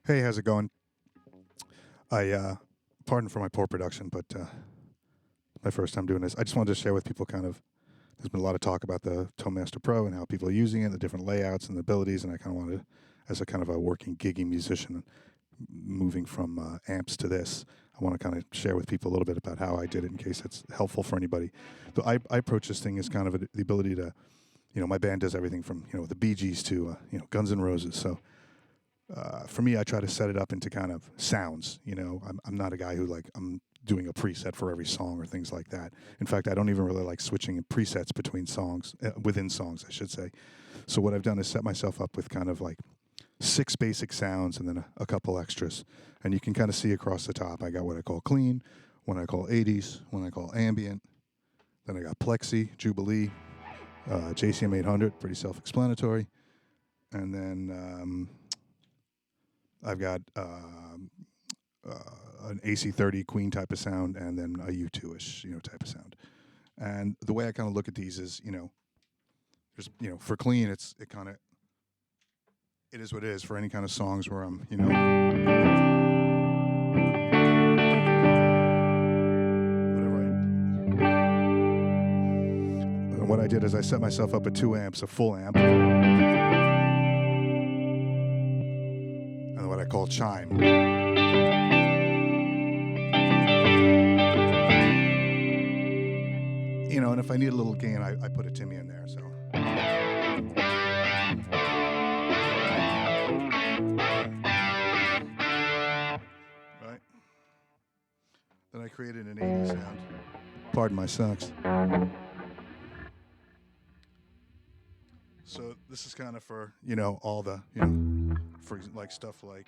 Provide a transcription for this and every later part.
Hey, how's it going? Pardon for my poor production, but my first time doing this. I just wanted to share with people there's been a lot of talk about the Tonemaster Pro and how people are using it, the different layouts and the abilities, and I kind of wanted, as a kind of a working, gigging musician, moving from amps to this, I want to kind of share with people a little bit about how I did it in case it's helpful for anybody. So I approach this thing as kind of the ability to, my band does everything from, the Bee Gees to, Guns N' Roses. So for me, I try to set it up into kind of sounds. I'm not a guy who I'm doing a preset for every song or things like that. In fact, I don't even really like switching presets between songs, within songs, I should say. So what I've done is set myself up with kind of like 6 basic sounds and then a couple extras. And you can kind of see across the top, I got what I call clean, one I call 80s, one I call ambient. Then I got Plexi, Jubilee, JCM 800, pretty self-explanatory. And then I've got an AC30 Queen type of sound, and then a U2-ish, type of sound. And the way I kind of look at these is, there's, for clean, it is what it is. For any kind of songs where I'm, whatever. What I did is I set myself up at 2 amps, a full amp, and what I call chime. And if I need a little gain, I put a Timmy in there. So. Right. Then I created an 80s sound. Pardon my sucks. So this is kind of for, all the, for like stuff like,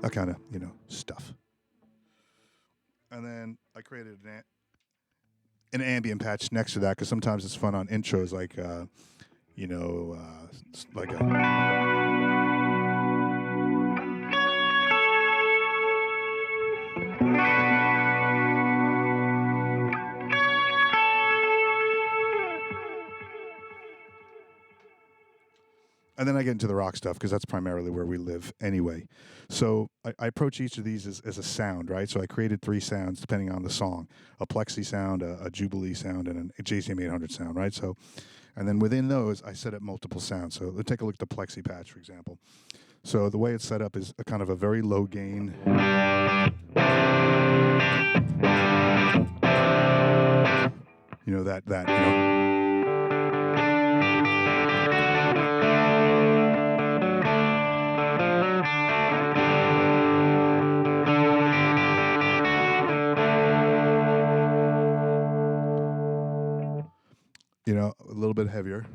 that kind of, stuff. And then I created an ambient patch next to that because sometimes it's fun on intros, like, like a... And then I get into the rock stuff because that's primarily where we live anyway. So I approach each of these as a sound, right? So I created 3 sounds depending on the song: a Plexi sound, a Jubilee sound, and a JCM 800 sound, right? So, and then within those, I set up multiple sounds. So let's take a look at the Plexi patch, for example. So the way it's set up is a kind of a very low gain. A little bit heavier.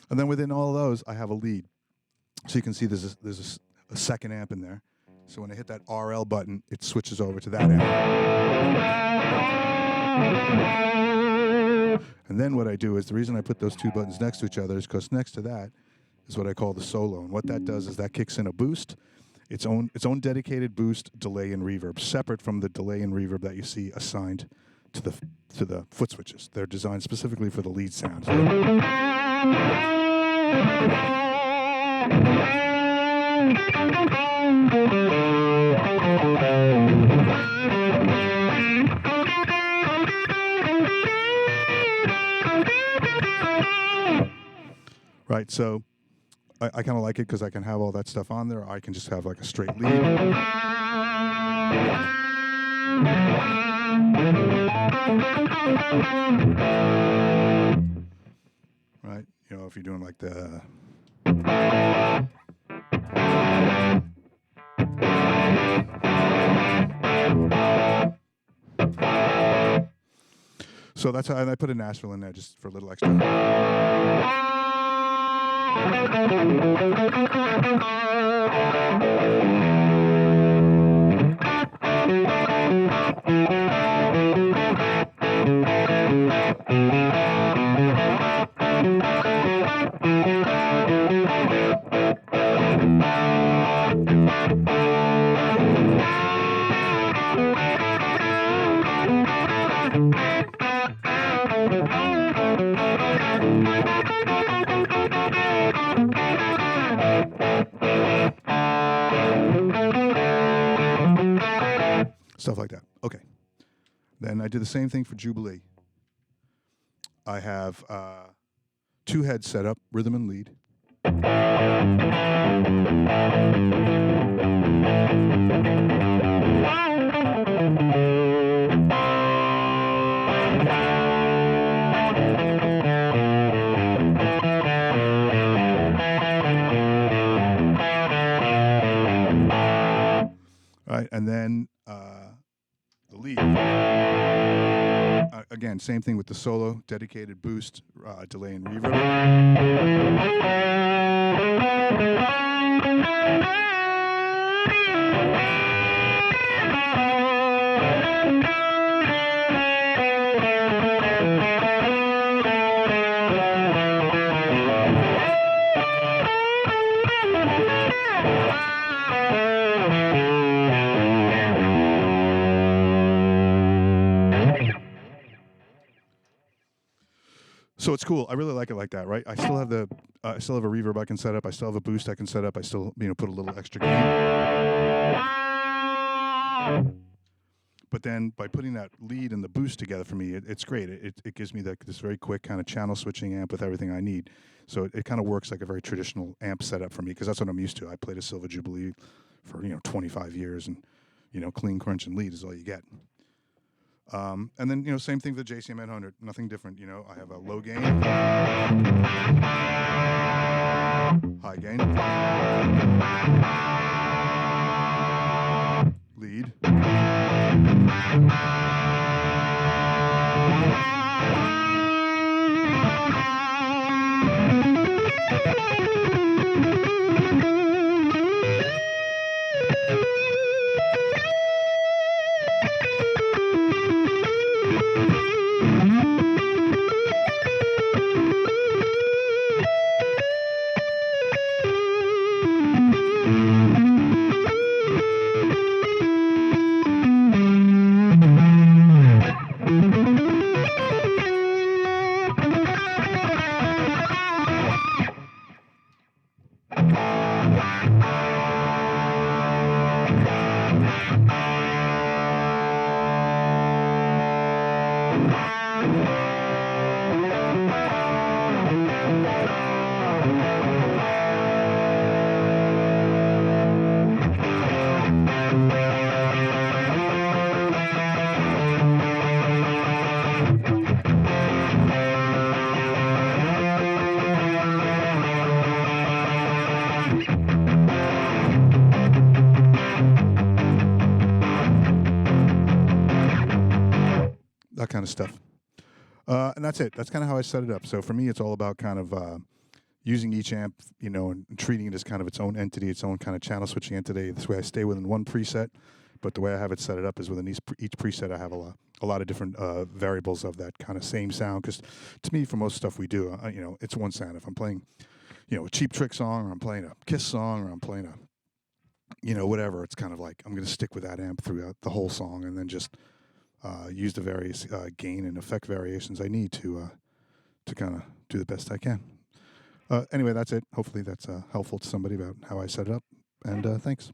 And then within all of those, I have a lead. So you can see there's a second amp in there. So when I hit that RL button, it switches over to that amp. And then what I do is, the reason I put those 2 buttons next to each other is because next to that is what I call the solo. And what that does is that kicks in a boost, its own dedicated boost, delay, and reverb, separate from the delay and reverb that you see assigned to the foot switches. They're designed specifically for the lead sound. Right, so I kind of like it because I can have all that stuff on there. I can just have like a straight lead. Right? You know, if you're doing like the so that's how I put a Nashville in there just for a little extra. Stuff like that. Okay. Then I did the same thing for Jubilee. I have 2 heads set up, rhythm and lead. All right, and then the lead. Again, same thing with the solo, dedicated boost, delay, and reverb. So it's cool. I really like it like that, right? I still have a reverb I can set up. I still have a boost I can set up. I still, put a little extra gain. But then by putting that lead and the boost together for me, it's great. It gives me this very quick kind of channel switching amp with everything I need. So it kind of works like a very traditional amp setup for me because that's what I'm used to. I played a Silver Jubilee for 25 years, and clean crunch and lead is all you get. And then, same thing for the JCM 800, nothing different. I have a low gain, high gain, lead, that kind of stuff. And that's it. That's kind of how I set it up. So for me, it's all about kind of using each amp, and treating it as kind of its own entity, its own kind of channel switching entity. This way I stay within one preset, but the way I have it set it up is within each preset I have a lot of different variables of that kind of same sound. Because to me, for most stuff we do, it's one sound. If I'm playing, a Cheap Trick song, or I'm playing a Kiss song, or I'm playing a, whatever, it's kind of like I'm going to stick with that amp throughout the whole song, and then just use the various gain and effect variations I need to kind of do the best I can. Anyway, that's it. Hopefully that's helpful to somebody about how I set it up. And thanks.